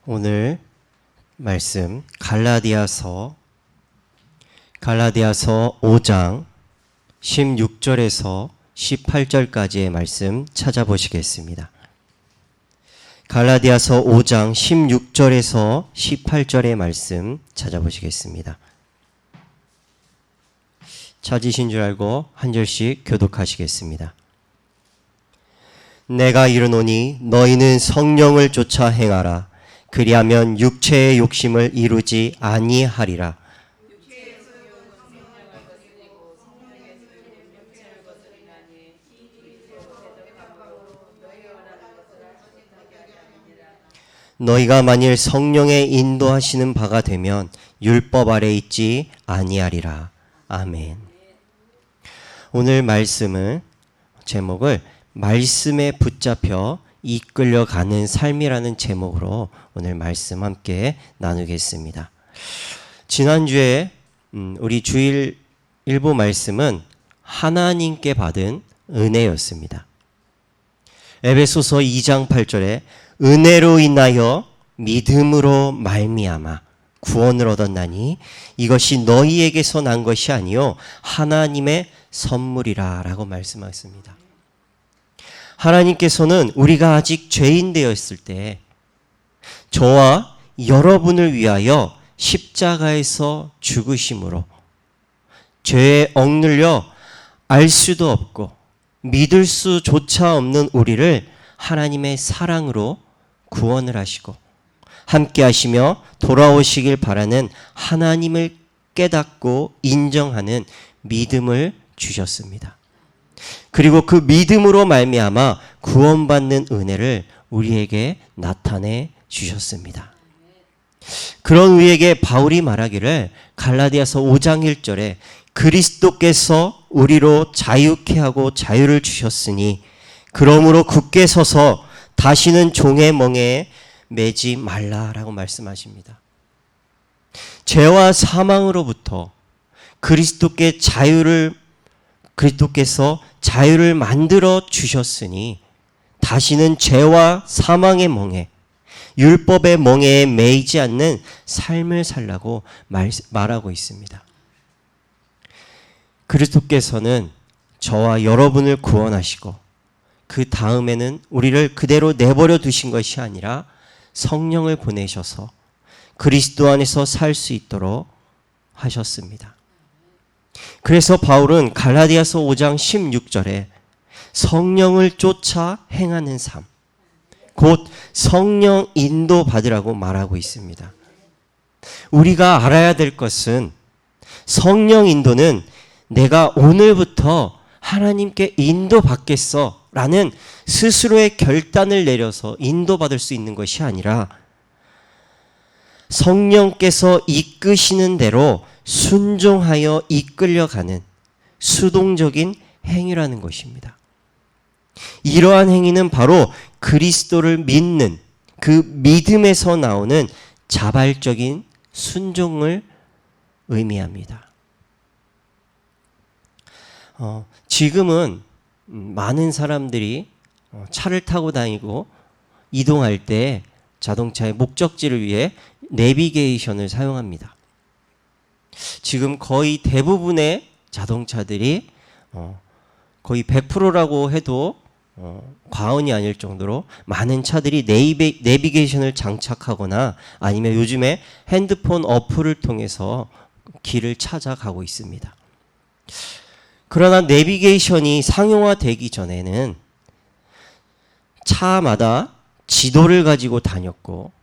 오늘 말씀 갈라디아서 5장 16절에서 18절까지의 말씀 찾아보시겠습니다. 갈라디아서 5장 16절에서 18절의 말씀 찾아보시겠습니다. 찾으신 줄 알고 한 절씩 교독하시겠습니다. 내가 이르노니 너희는 성령을 쫓아 행하라. 그리하면 육체의 욕심을 이루지 아니하리라. 너희가 만일 성령의 인도하시는 바가 되면 율법 아래 있지 아니하리라. 아멘. 오늘 말씀을 제목을 말씀에 붙잡혀 이끌려가는 삶이라는 제목으로 오늘 말씀 함께 나누겠습니다. 지난주에 우리 주일 일부 말씀은 하나님께 받은 은혜였습니다. 에베소서 2장 8절에 은혜로 인하여 믿음으로 말미암아 구원을 얻었나니 이것이 너희에게서 난 것이 아니요 하나님의 선물이라 라고 말씀하셨습니다. 하나님께서는 우리가 아직 죄인 되었을 때 저와 여러분을 위하여 십자가에서 죽으심으로 죄에 억눌려 알 수도 없고 믿을 수조차 없는 우리를 하나님의 사랑으로 구원을 하시고 함께 하시며 돌아오시길 바라는 하나님을 깨닫고 인정하는 믿음을 주셨습니다. 그리고 그 믿음으로 말미암아 구원받는 은혜를 우리에게 나타내 주셨습니다. 그런 우리에게 바울이 말하기를 갈라디아서 5장 1절에 그리스도께서 우리로 자유케 하고 자유를 주셨으니 그러므로 굳게 서서 다시는 종의 멍에에 매지 말라라고 말씀하십니다. 죄와 사망으로부터 그리스도께서 자유를 만들어 주셨으니 다시는 죄와 사망의 멍에, 율법의 멍에에 매이지 않는 삶을 살라고 말하고 있습니다. 그리스도께서는 저와 여러분을 구원하시고 그 다음에는 우리를 그대로 내버려 두신 것이 아니라 성령을 보내셔서 그리스도 안에서 살 수 있도록 하셨습니다. 그래서 바울은 갈라디아서 5장 16절에 성령을 쫓아 행하는 삶, 곧 성령 인도 받으라고 말하고 있습니다. 우리가 알아야 될 것은 성령 인도는 내가 오늘부터 하나님께 인도받겠어 라는 스스로의 결단을 내려서 인도받을 수 있는 것이 아니라 성령께서 이끄시는 대로 순종하여 이끌려가는 수동적인 행위라는 것입니다. 이러한 행위는 바로 그리스도를 믿는 그 믿음에서 나오는 자발적인 순종을 의미합니다. 지금은 많은 사람들이 차를 타고 다니고 이동할 때 자동차의 목적지를 위해 내비게이션을 사용합니다. 지금 거의 대부분의 자동차들이 거의 100%라고 해도 과언이 아닐 정도로 많은 차들이 내비게이션을 장착하거나 아니면 요즘에 핸드폰 어플을 통해서 길을 찾아가고 있습니다. 그러나 내비게이션이 상용화되기 전에는 차마다 지도를 가지고 다녔고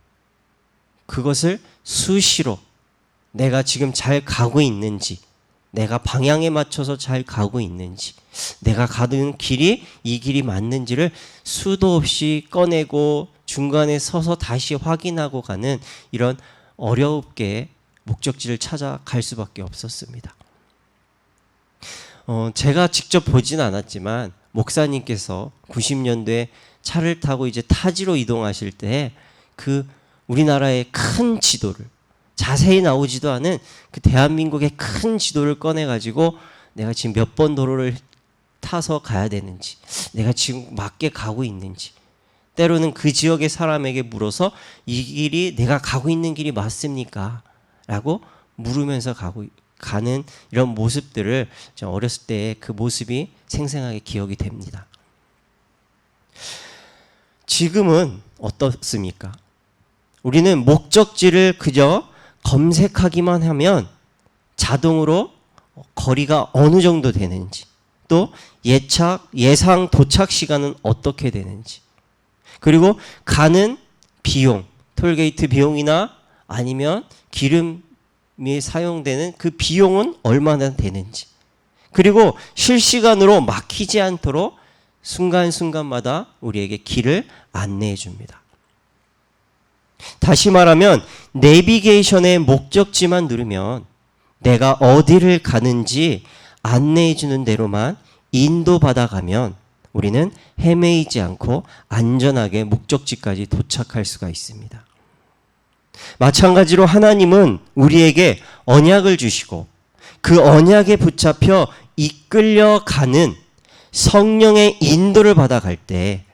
그것을 수시로 내가 지금 잘 가고 있는지, 내가 방향에 맞춰서 잘 가고 있는지, 내가 가는 길이 이 길이 맞는지를 수도 없이 꺼내고 중간에 서서 다시 확인하고 가는 이런 어렵게 목적지를 찾아갈 수밖에 없었습니다. 제가 직접 보진 않았지만 목사님께서 90년대에 차를 타고 이제 타지로 이동하실 때 그 우리나라의 큰 지도를 자세히 나오지도 않은 그 대한민국의 큰 지도를 꺼내가지고 내가 지금 몇 번 도로를 타서 가야 되는지, 내가 지금 맞게 가고 있는지 때로는 그 지역의 사람에게 물어서 이 길이 내가 가고 있는 길이 맞습니까? 라고 물으면서 가는 이런 모습들을 어렸을 때 그 모습이 생생하게 기억이 됩니다. 지금은 어떻습니까? 우리는 목적지를 그저 검색하기만 하면 자동으로 거리가 어느 정도 되는지, 또 예상 도착 시간은 어떻게 되는지, 그리고 가는 비용, 톨게이트 비용이나 아니면 기름이 사용되는 그 비용은 얼마나 되는지, 그리고 실시간으로 막히지 않도록 순간순간마다 우리에게 길을 안내해 줍니다. 다시 말하면 내비게이션의 목적지만 누르면 내가 어디를 가는지 안내해 주는 대로만 인도받아 가면 우리는 헤매이지 않고 안전하게 목적지까지 도착할 수가 있습니다. 마찬가지로 하나님은 우리에게 언약을 주시고 그 언약에 붙잡혀 이끌려가는 성령의 인도를 받아갈 때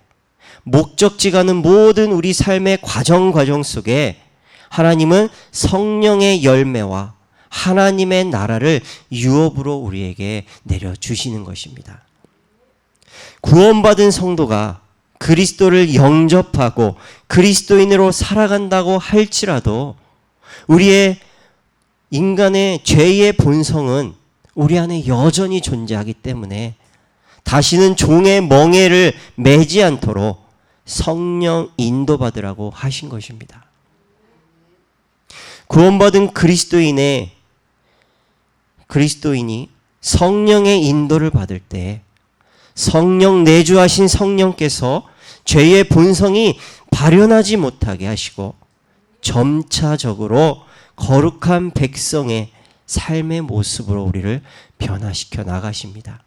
목적지 가는 모든 우리 삶의 과정 속에 하나님은 성령의 열매와 하나님의 나라를 유업으로 우리에게 내려주시는 것입니다. 구원받은 성도가 그리스도를 영접하고 그리스도인으로 살아간다고 할지라도 우리의 인간의 죄의 본성은 우리 안에 여전히 존재하기 때문에 다시는 종의 멍에를 매지 않도록 성령 인도받으라고 하신 것입니다. 구원받은 그리스도인이 성령의 인도를 받을 때 성령 내주하신 성령께서 죄의 본성이 발현하지 못하게 하시고 점차적으로 거룩한 백성의 삶의 모습으로 우리를 변화시켜 나가십니다.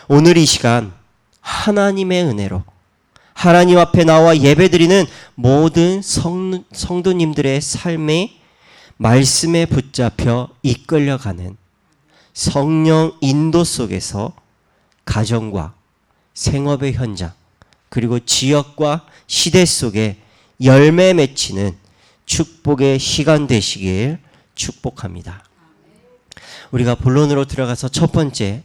오늘 이 시간 하나님의 은혜로 하나님 앞에 나와 예배드리는 모든 성도님들의 삶의 말씀에 붙잡혀 이끌려가는 성령 인도 속에서 가정과 생업의 현장 그리고 지역과 시대 속에 열매 맺히는 축복의 시간 되시길 축복합니다. 우리가 본론으로 들어가서 첫 번째,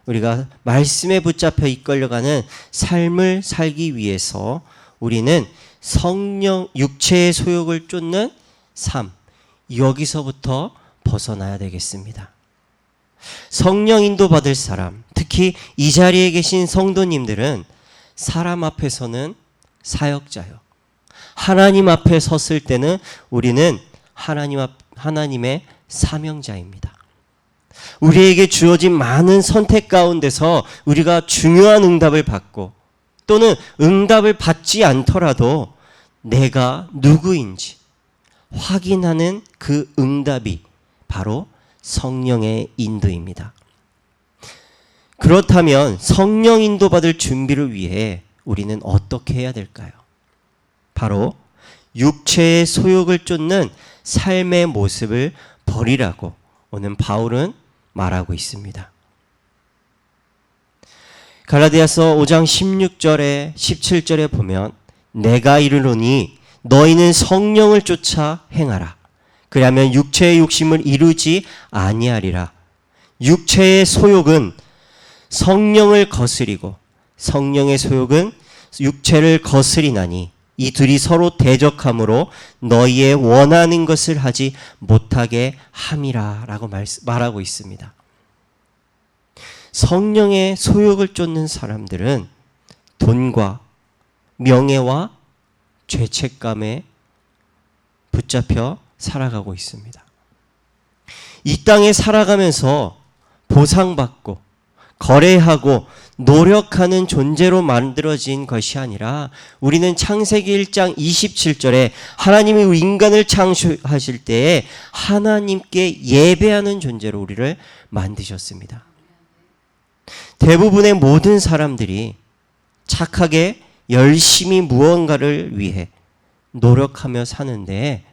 우리가 말씀에 붙잡혀 이끌려가는 삶을 살기 위해서 우리는 성령 육체의 소욕을 쫓는 삶, 여기서부터 벗어나야 되겠습니다. 성령 인도 받을 사람, 특히 이 자리에 계신 성도님들은 사람 앞에서는 사역자요, 하나님 앞에 섰을 때는 우리는 하나님의 사명자입니다. 우리에게 주어진 많은 선택 가운데서 우리가 중요한 응답을 받고 또는 응답을 받지 않더라도 내가 누구인지 확인하는 그 응답이 바로 성령의 인도입니다. 그렇다면 성령 인도 받을 준비를 위해 우리는 어떻게 해야 될까요? 바로 육체의 소욕을 쫓는 삶의 모습을 버리라고 오늘 바울은 말하고 있습니다. 갈라디아서 5장 16절에 17절에 보면 내가 이르노니 너희는 성령을 쫓아 행하라. 그리하면 육체의 욕심을 이루지 아니하리라. 육체의 소욕은 성령을 거스리고 성령의 소욕은 육체를 거스리나니 이 둘이 서로 대적함으로 너희의 원하는 것을 하지 못하게 함이라 라고 말하고 있습니다. 성령의 소욕을 쫓는 사람들은 돈과 명예와 죄책감에 붙잡혀 살아가고 있습니다. 이 땅에 살아가면서 보상받고 거래하고 노력하는 존재로 만들어진 것이 아니라 우리는 창세기 1장 27절에 하나님이 우리 인간을 창조하실 때에 하나님께 예배하는 존재로 우리를 만드셨습니다. 대부분의 모든 사람들이 착하게 열심히 무언가를 위해 노력하며 사는데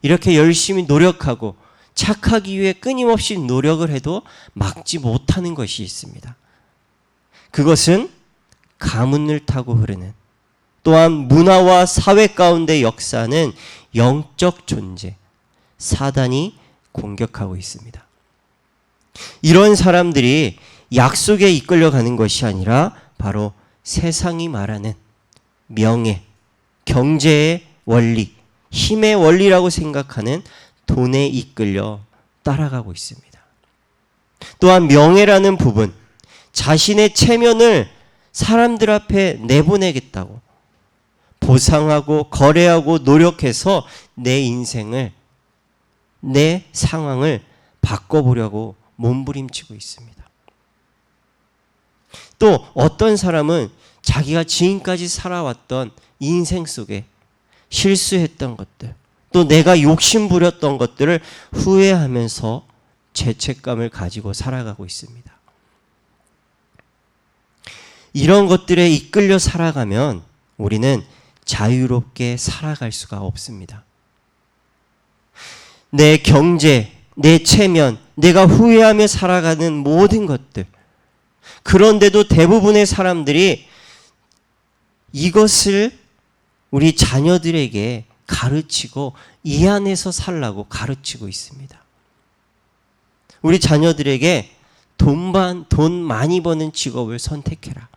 이렇게 열심히 노력하고 착하기 위해 끊임없이 노력을 해도 막지 못하는 것이 있습니다. 그것은 가문을 타고 흐르는 또한 문화와 사회 가운데 역사는 영적 존재, 사단이 공격하고 있습니다. 이런 사람들이 약속에 이끌려가는 것이 아니라 바로 세상이 말하는 명예, 경제의 원리, 힘의 원리라고 생각하는 돈에 이끌려 따라가고 있습니다. 또한 명예라는 부분, 자신의 체면을 사람들 앞에 내보내겠다고 보상하고 거래하고 노력해서 내 인생을, 내 상황을 바꿔보려고 몸부림치고 있습니다. 또 어떤 사람은 자기가 지금까지 살아왔던 인생 속에 실수했던 것들, 또 내가 욕심부렸던 것들을 후회하면서 죄책감을 가지고 살아가고 있습니다. 이런 것들에 이끌려 살아가면 우리는 자유롭게 살아갈 수가 없습니다. 내 경제, 내 체면, 내가 후회하며 살아가는 모든 것들, 그런데도 대부분의 사람들이 이것을 우리 자녀들에게 가르치고 이 안에서 살라고 가르치고 있습니다. 우리 자녀들에게 돈 많이 버는 직업을 선택해라.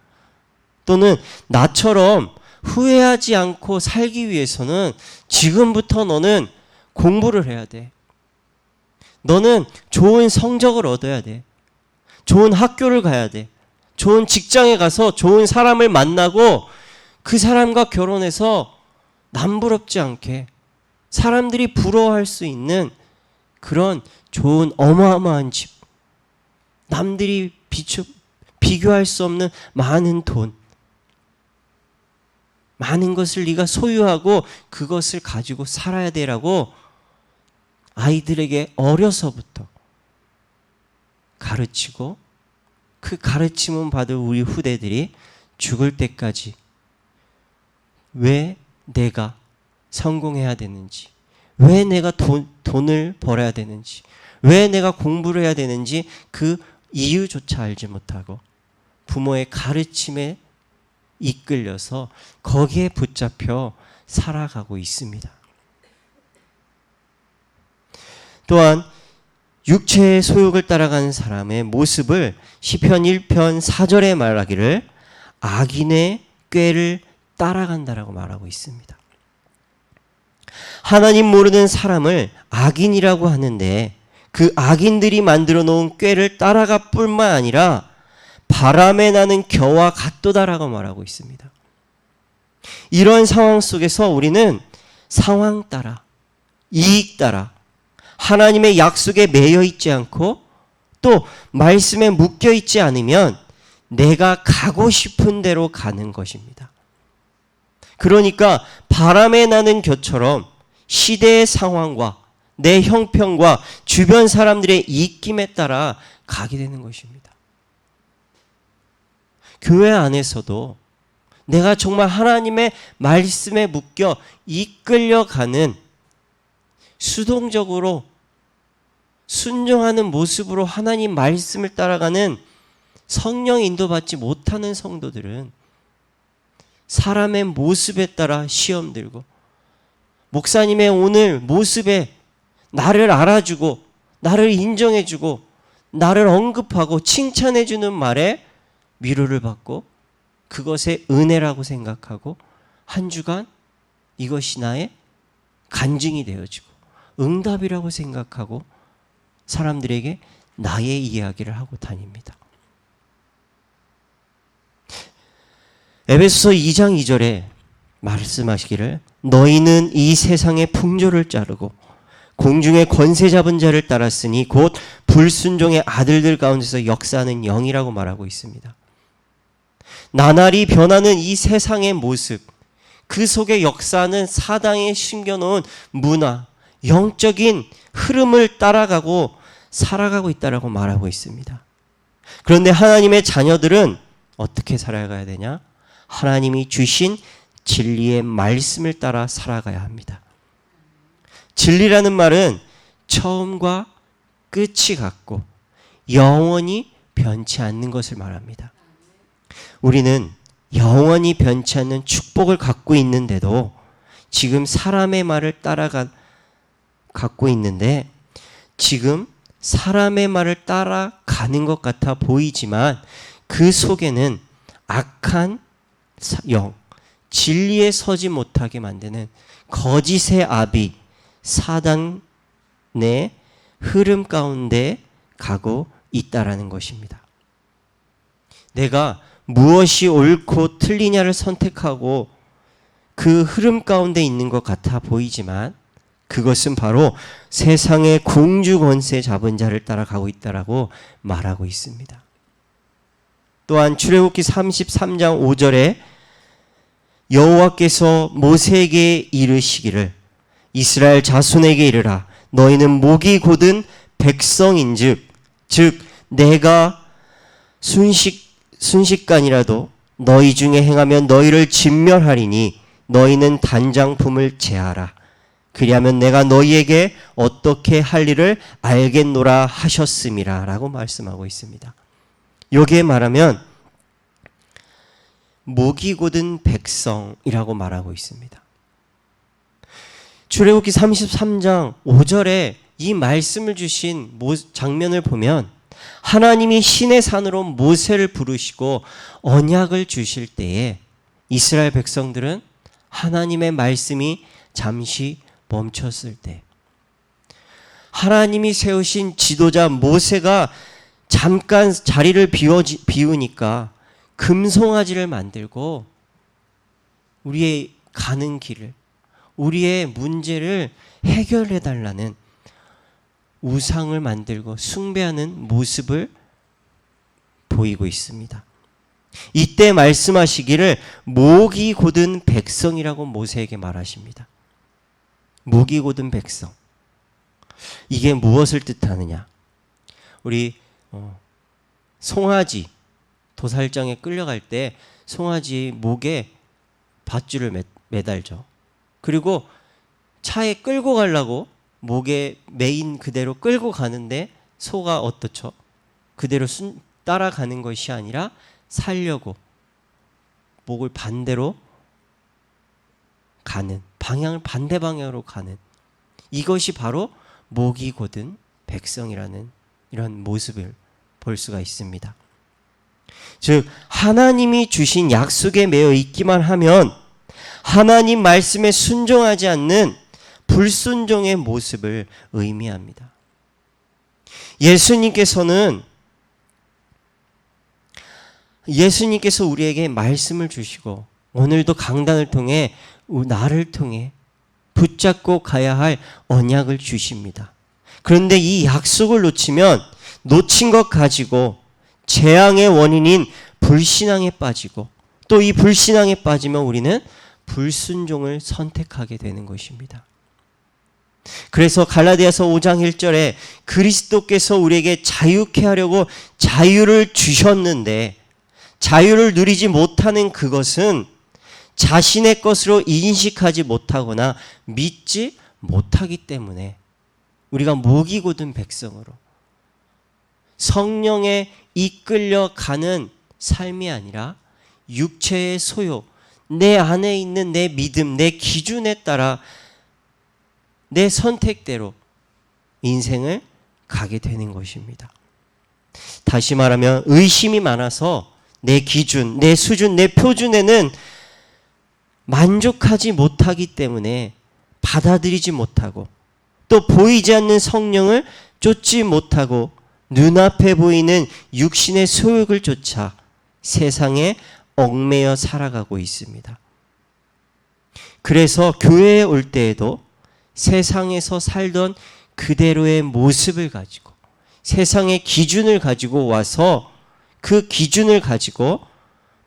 또는 나처럼 후회하지 않고 살기 위해서는 지금부터 너는 공부를 해야 돼. 너는 좋은 성적을 얻어야 돼. 좋은 학교를 가야 돼. 좋은 직장에 가서 좋은 사람을 만나고 그 사람과 결혼해서 남부럽지 않게 사람들이 부러워할 수 있는 그런 좋은 어마어마한 집, 남들이 비교할 수 없는 많은 돈, 많은 것을 네가 소유하고 그것을 가지고 살아야 되라고 아이들에게 어려서부터 가르치고, 그 가르침을 받을 우리 후대들이 죽을 때까지 왜 내가 성공해야 되는지, 왜 내가 돈을 벌어야 되는지, 왜 내가 공부를 해야 되는지 그 이유조차 알지 못하고 부모의 가르침에 이끌려서 거기에 붙잡혀 살아가고 있습니다. 또한 육체의 소욕을 따라가는 사람의 모습을 시편 1편 4절에 말하기를 악인의 꾀를 따라간다라고 말하고 있습니다. 하나님 모르는 사람을 악인이라고 하는데 그 악인들이 만들어 놓은 꾀를 따라가 뿐만 아니라 바람에 나는 겨와 같도다라고 말하고 있습니다. 이런 상황 속에서 우리는 상황 따라, 이익 따라 하나님의 약속에 매여 있지 않고 또 말씀에 묶여 있지 않으면 내가 가고 싶은 대로 가는 것입니다. 그러니까 바람에 나는 겨처럼 시대의 상황과 내 형편과 주변 사람들의 입김에 따라 가게 되는 것입니다. 교회 안에서도 내가 정말 하나님의 말씀에 묶여 이끌려가는 수동적으로 순종하는 모습으로 하나님 말씀을 따라가는 성령 인도받지 못하는 성도들은 사람의 모습에 따라 시험 들고 목사님의 오늘 모습에 나를 알아주고 나를 인정해주고 나를 언급하고 칭찬해주는 말에 위로를 받고 그것의 은혜라고 생각하고 한 주간 이것이 나의 간증이 되어지고 응답이라고 생각하고 사람들에게 나의 이야기를 하고 다닙니다. 에베소서 2장 2절에 말씀하시기를 너희는 이 세상의 풍조를 자르고 공중의 권세 잡은 자를 따랐으니 곧 불순종의 아들들 가운데서 역사하는 영이라고 말하고 있습니다. 나날이 변하는 이 세상의 모습, 그 속에 역사하는 사당에 심겨놓은 문화, 영적인 흐름을 따라가고 살아가고 있다라고 말하고 있습니다. 그런데 하나님의 자녀들은 어떻게 살아가야 되냐? 하나님이 주신 진리의 말씀을 따라 살아가야 합니다. 진리라는 말은 처음과 끝이 같고 영원히 변치 않는 것을 말합니다. 우리는 영원히 변치 않는 축복을 갖고 있는데도 지금 사람의 말을 갖고 있는데 지금 사람의 말을 따라가는 것 같아 보이지만 그 속에는 악한 영, 진리에 서지 못하게 만드는 거짓의 아비 사단의 흐름 가운데 가고 있다라는 것입니다. 내가 무엇이 옳고 틀리냐를 선택하고 그 흐름 가운데 있는 것 같아 보이지만 그것은 바로 세상의 궁주 권세 잡은 자를 따라가고 있다라고 말하고 있습니다. 또한 출애굽기 33장 5절에 여호와께서 모세에게 이르시기를 이스라엘 자손에게 이르라 너희는 목이 곧은 백성인즉 즉 내가 순식간이라도 너희 중에 행하면 너희를 진멸하리니 너희는 단장품을 제하라 그리하면 내가 너희에게 어떻게 할 일을 알겠노라 하셨음이라 라고 말씀하고 있습니다. 여기에 말하면 목이 곧은 백성이라고 말하고 있습니다. 출애굽기 33장 5절에 이 말씀을 주신 장면을 보면 하나님이 시내 산으로 모세를 부르시고 언약을 주실 때에 이스라엘 백성들은 하나님의 말씀이 잠시 멈췄을 때 하나님이 세우신 지도자 모세가 잠깐 자리를 비우니까 금송아지를 만들고 우리의 가는 길을 우리의 문제를 해결해 달라는 우상을 만들고 숭배하는 모습을 보이고 있습니다. 이때 말씀하시기를 목이 곧은 백성이라고 모세에게 말하십니다. 목이 곧은 백성. 이게 무엇을 뜻하느냐? 우리 송아지 도살장에 끌려갈 때 송아지 목에 밧줄을 매달죠. 그리고 차에 끌고 가려고 목에 매인 그대로 끌고 가는데 소가 어떻죠? 그대로 따라가는 것이 아니라 살려고 목을 반대로 가는 방향을 반대 방향으로 가는 이것이 바로 목이 곧은 백성이라는 이런 모습을 볼 수가 있습니다. 즉 하나님이 주신 약속에 매여 있기만 하면 하나님 말씀에 순종하지 않는 불순종의 모습을 의미합니다. 예수님께서 우리에게 말씀을 주시고 오늘도 강단을 통해 나를 통해 붙잡고 가야 할 언약을 주십니다. 그런데 이 약속을 놓친 것 가지고 재앙의 원인인 불신앙에 빠지고 또 이 불신앙에 빠지면 우리는 불순종을 선택하게 되는 것입니다. 그래서 갈라디아서 5장 1절에 그리스도께서 우리에게 자유케 하려고 자유를 주셨는데 자유를 누리지 못하는 그것은 자신의 것으로 인식하지 못하거나 믿지 못하기 때문에 우리가 목이 곧은 백성으로 성령에 이끌려 가는 삶이 아니라 육체의 소욕, 내 안에 있는 내 믿음, 내 기준에 따라 내 선택대로 인생을 가게 되는 것입니다. 다시 말하면 의심이 많아서 내 기준, 내 수준, 내 표준에는 만족하지 못하기 때문에 받아들이지 못하고 또 보이지 않는 성령을 쫓지 못하고 눈앞에 보이는 육신의 소욕을 쫓아 세상에 얽매여 살아가고 있습니다. 그래서 교회에 올 때에도 세상에서 살던 그대로의 모습을 가지고 세상의 기준을 가지고 와서 그 기준을 가지고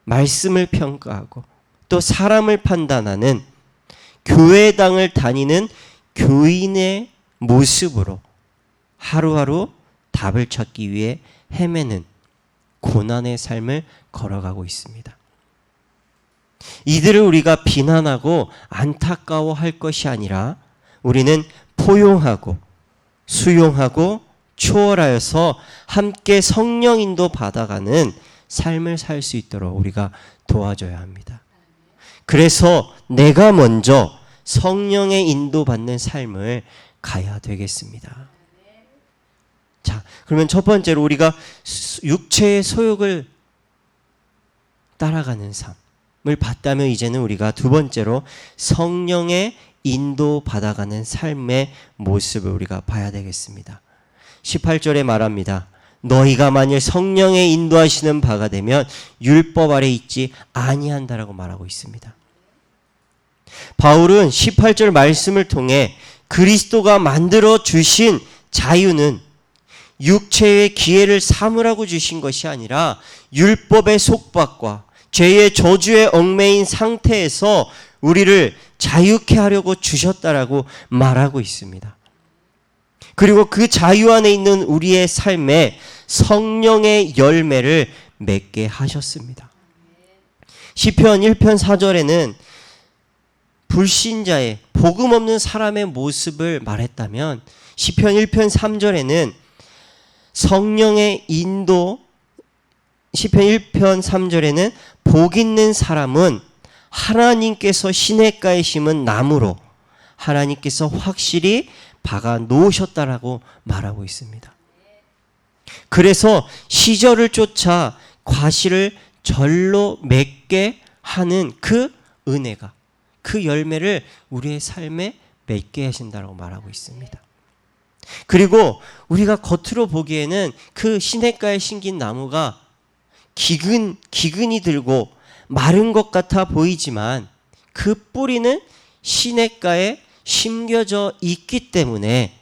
말씀을 평가하고 또 사람을 판단하는 교회당을 다니는 교인의 모습으로 하루하루 답을 찾기 위해 헤매는 고난의 삶을 걸어가고 있습니다. 이들을 우리가 비난하고 안타까워할 것이 아니라 우리는 포용하고 수용하고 초월하여서 함께 성령 인도 받아가는 삶을 살 수 있도록 우리가 도와줘야 합니다. 그래서 내가 먼저 성령의 인도받는 삶을 가야 되겠습니다. 자, 그러면 첫 번째로 우리가 육체의 소욕을 따라가는 삶을 봤다면 이제는 우리가 두 번째로 성령의 인도받아가는 삶의 모습을 우리가 봐야 되겠습니다. 18절에 말합니다. 너희가 만일 성령의 인도하시는 바가 되면 율법 아래 있지 아니한다라고 말하고 있습니다. 바울은 18절 말씀을 통해 그리스도가 만들어 주신 자유는 육체의 기회를 삼으라고 주신 것이 아니라 율법의 속박과 죄의 저주에 얽매인 상태에서 우리를 자유케 하려고 주셨다라고 말하고 있습니다. 그리고 그 자유 안에 있는 우리의 삶에 성령의 열매를 맺게 하셨습니다. 시편 1편 4절에는 불신자의 복음 없는 사람의 모습을 말했다면 시편 1편 3절에는 성령의 인도, 시편 1편 3절에는 복 있는 사람은 하나님께서 시냇가에 심은 나무로 하나님께서 확실히 박아 놓으셨다라고 말하고 있습니다. 그래서 시절을 쫓아 과실을 절로 맺게 하는 그 은혜가, 그 열매를 우리의 삶에 맺게 하신다라고 말하고 있습니다. 그리고 우리가 겉으로 보기에는 그 시냇가에 심긴 나무가 기근이 들고 마른 것 같아 보이지만 그 뿌리는 시냇가에 심겨져 있기 때문에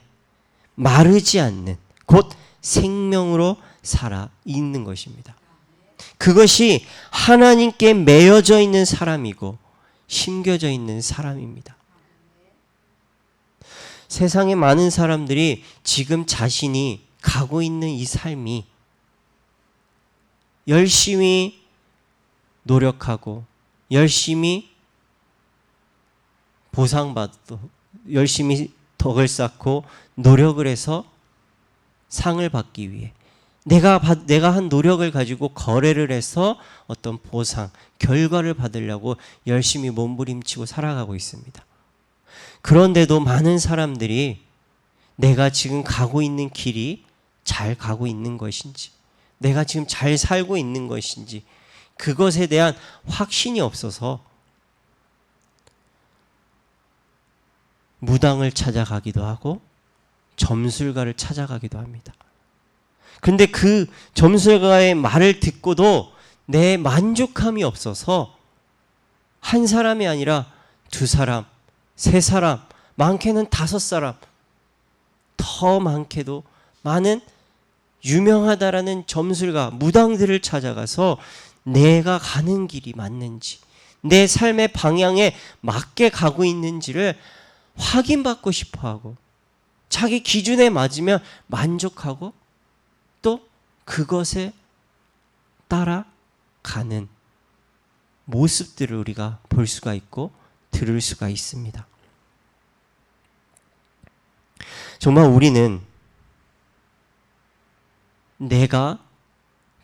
마르지 않는, 곧 생명으로 살아 있는 것입니다. 그것이 하나님께 매여져 있는 사람이고 심겨져 있는 사람입니다. 세상에 많은 사람들이 지금 자신이 가고 있는 이 삶이 열심히 노력하고 열심히 보상받고 열심히 덕을 쌓고 노력을 해서 상을 받기 위해 내가 한 노력을 가지고 거래를 해서 어떤 보상, 결과를 받으려고 열심히 몸부림치고 살아가고 있습니다. 그런데도 많은 사람들이 내가 지금 가고 있는 길이 잘 가고 있는 것인지, 내가 지금 잘 살고 있는 것인지 그것에 대한 확신이 없어서 무당을 찾아가기도 하고 점술가를 찾아가기도 합니다. 근데 그 점술가의 말을 듣고도 내 만족함이 없어서 한 사람이 아니라 두 사람, 세 사람, 많게는 5사람, 더 많게도 많은 유명하다라는 점술가, 무당들을 찾아가서 내가 가는 길이 맞는지, 내 삶의 방향에 맞게 가고 있는지를 확인받고 싶어하고 자기 기준에 맞으면 만족하고 또 그것에 따라가는 모습들을 우리가 볼 수가 있고 들을 수가 있습니다. 정말 우리는 내가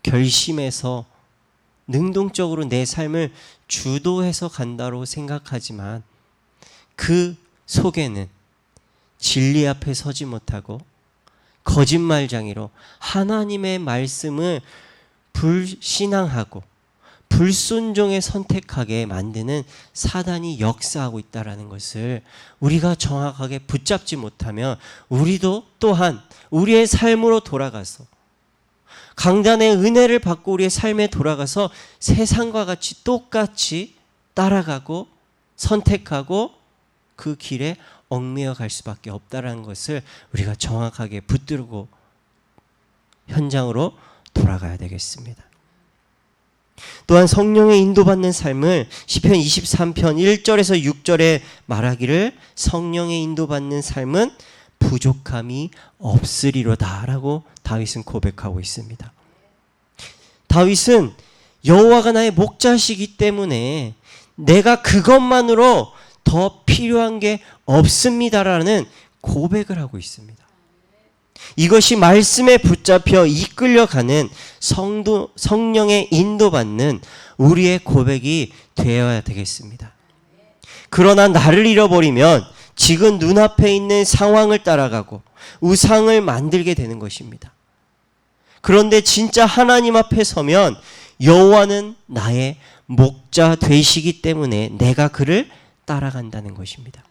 결심해서 능동적으로 내 삶을 주도해서 간다고 생각하지만 그 속에는 진리 앞에 서지 못하고 거짓말쟁이로 하나님의 말씀을 불신앙하고 불순종에 선택하게 만드는 사단이 역사하고 있다는 것을 우리가 정확하게 붙잡지 못하면 우리도 또한 우리의 삶으로 돌아가서 강단의 은혜를 받고 우리의 삶에 돌아가서 세상과 같이 똑같이 따라가고 선택하고 그 길에 얽매여 갈 수밖에 없다는 것을 우리가 정확하게 붙들고 현장으로 돌아가야 되겠습니다. 또한 성령의 인도받는 삶을 시편 23편 1절에서 6절에 말하기를 성령의 인도받는 삶은 부족함이 없으리로다 라고 다윗은 고백하고 있습니다. 다윗은 여호와가 나의 목자시기 때문에 내가 그것만으로 더 필요한 게 없습니다라는 고백을 하고 있습니다. 이것이 말씀에 붙잡혀 이끌려가는 성령의 인도받는 우리의 고백이 되어야 되겠습니다. 그러나 나를 잃어버리면 지금 눈앞에 있는 상황을 따라가고 우상을 만들게 되는 것입니다. 그런데 진짜 하나님 앞에 서면 여호와는 나의 목자 되시기 때문에 내가 그를 따라간다는 것입니다.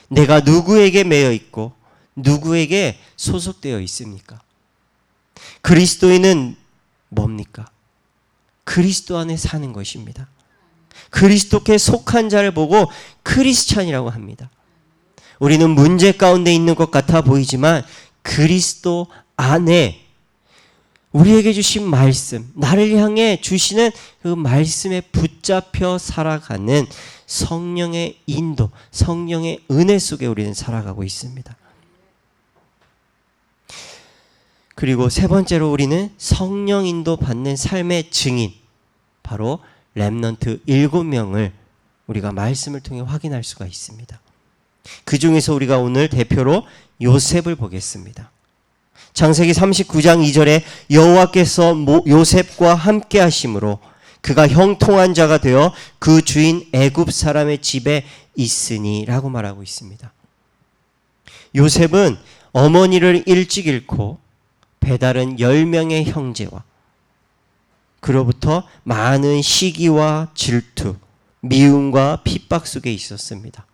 내가 누구에게 매여 있고 누구에게 소속되어 있습니까? 그리스도인은 뭡니까? 그리스도 안에 사는 것입니다. 그리스도께 속한 자를 보고 크리스찬이라고 합니다. 우리는 문제 가운데 있는 것 같아 보이지만 그리스도 안에 우리에게 주신 말씀, 나를 향해 주시는 그 말씀에 붙잡혀 살아가는 성령의 인도, 성령의 은혜 속에 우리는 살아가고 있습니다. 그리고 세 번째로 우리는 성령 인도 받는 삶의 증인, 바로 렘넌트 7명을 우리가 말씀을 통해 확인할 수가 있습니다. 그 중에서 우리가 오늘 대표로 요셉을 보겠습니다. 창세기 39장 2절에 여호와께서 요셉과 함께 하심으로 그가 형통한 자가 되어 그 주인 애굽 사람의 집에 있으니 라고 말하고 있습니다. 요셉은 어머니를 일찍 잃고 배다른 10명의 형제와 그로부터 많은 시기와 질투, 미움과 핍박 속에 있었습니다.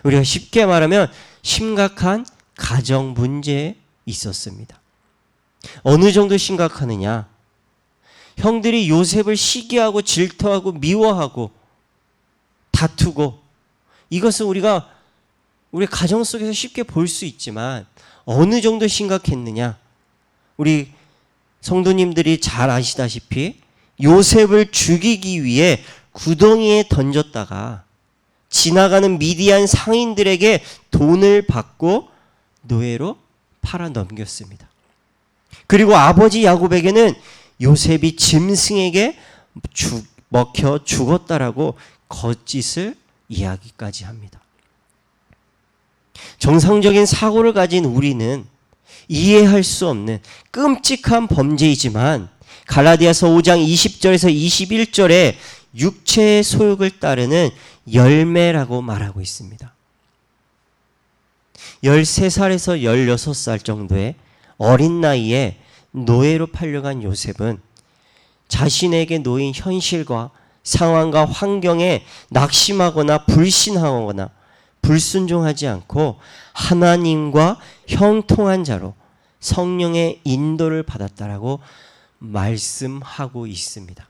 우리가 쉽게 말하면 심각한 가정 문제에 있었습니다. 어느 정도 심각하느냐? 형들이 요셉을 시기하고 질투하고 미워하고 다투고, 이것은 우리가 우리 가정 속에서 쉽게 볼 수 있지만 어느 정도 심각했느냐? 우리 성도님들이 잘 아시다시피 요셉을 죽이기 위해 구덩이에 던졌다가 지나가는 미디안 상인들에게 돈을 받고 노예로 팔아 넘겼습니다. 그리고 아버지 야곱에게는 요셉이 짐승에게 먹혀 죽었다라고 거짓을 이야기까지 합니다. 정상적인 사고를 가진 우리는 이해할 수 없는 끔찍한 범죄이지만 갈라디아서 5장 20절에서 21절에 육체의 소욕을 따르는 열매라고 말하고 있습니다. 13살에서 16살 정도의 어린 나이에 노예로 팔려간 요셉은 자신에게 놓인 현실과 상황과 환경에 낙심하거나 불신하거나 불순종하지 않고 하나님과 형통한 자로 성령의 인도를 받았다라고 말씀하고 있습니다.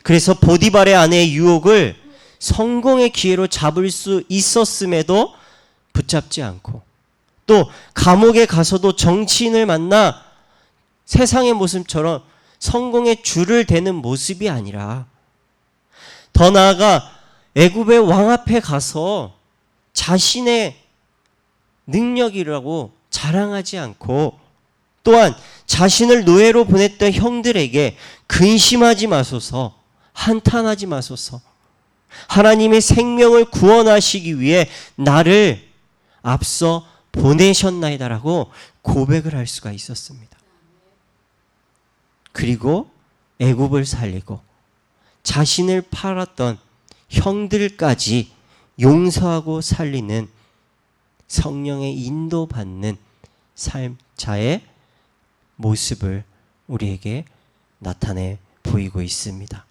그래서 보디발의 아내의 유혹을 성공의 기회로 잡을 수 있었음에도 붙잡지 않고, 또 감옥에 가서도 정치인을 만나 세상의 모습처럼 성공의 줄을 대는 모습이 아니라 더 나아가 애굽의 왕 앞에 가서 자신의 능력이라고 자랑하지 않고, 또한 자신을 노예로 보냈던 형들에게 근심하지 마소서, 한탄하지 마소서, 하나님의 생명을 구원하시기 위해 나를 앞서 보내셨나이다라고 고백을 할 수가 있었습니다. 그리고 애굽을 살리고 자신을 팔았던 형들까지 용서하고 살리는 성령의 인도받는 삶자의 모습을 우리에게 나타내 보이고 있습니다.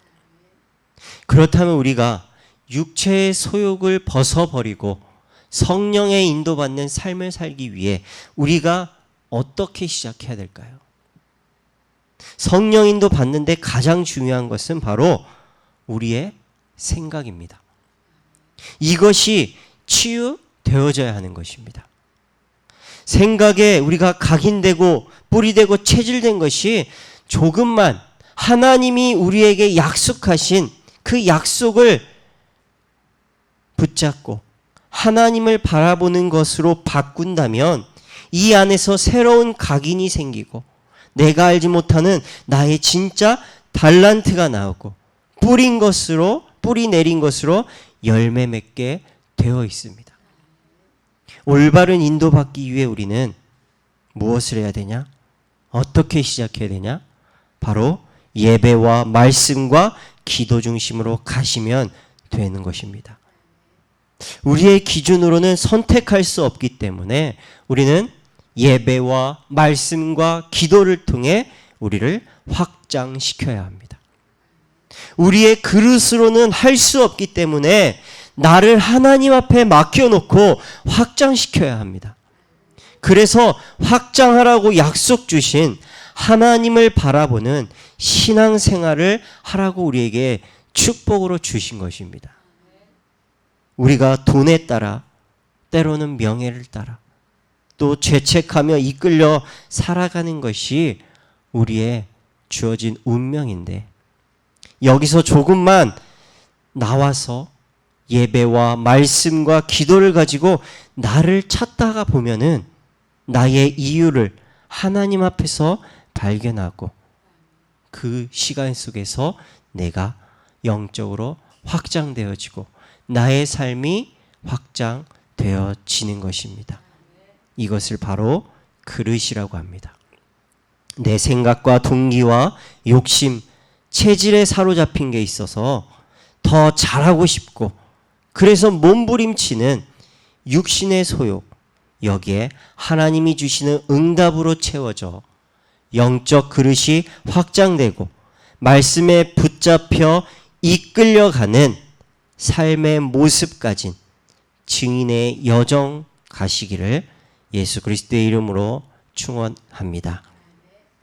그렇다면 우리가 육체의 소욕을 벗어버리고 성령의 인도받는 삶을 살기 위해 우리가 어떻게 시작해야 될까요? 성령 인도 받는데 가장 중요한 것은 바로 우리의 생각입니다. 이것이 치유되어져야 하는 것입니다. 생각에 우리가 각인되고 뿌리되고 체질된 것이 조금만 하나님이 우리에게 약속하신 그 약속을 붙잡고 하나님을 바라보는 것으로 바꾼다면 이 안에서 새로운 각인이 생기고 내가 알지 못하는 나의 진짜 달란트가 나오고 뿌리 내린 것으로 열매 맺게 되어 있습니다. 올바른 인도받기 위해 우리는 무엇을 해야 되냐? 어떻게 시작해야 되냐? 바로 예배와 말씀과 기도 중심으로 가시면 되는 것입니다. 우리의 기준으로는 선택할 수 없기 때문에 우리는 예배와 말씀과 기도를 통해 우리를 확장시켜야 합니다. 우리의 그릇으로는 할 수 없기 때문에 나를 하나님 앞에 맡겨놓고 확장시켜야 합니다. 그래서 확장하라고 약속 주신 하나님을 바라보는 신앙생활을 하라고 우리에게 축복으로 주신 것입니다. 우리가 돈에 따라, 때로는 명예를 따라, 또 죄책하며 이끌려 살아가는 것이 우리의 주어진 운명인데, 여기서 조금만 나와서 예배와 말씀과 기도를 가지고 나를 찾다가 보면은 나의 이유를 하나님 앞에서 발견하고 그 시간 속에서 내가 영적으로 확장되어지고 나의 삶이 확장되어지는 것입니다. 이것을 바로 그릇이라고 합니다. 내 생각과 동기와 욕심, 체질에 사로잡힌 게 있어서 더 잘하고 싶고 그래서 몸부림치는 육신의 소욕, 여기에 하나님이 주시는 응답으로 채워져 영적 그릇이 확장되고 말씀에 붙잡혀 이끌려가는 삶의 모습 가진 증인의 여정 가시기를 예수 그리스도의 이름으로 축원합니다.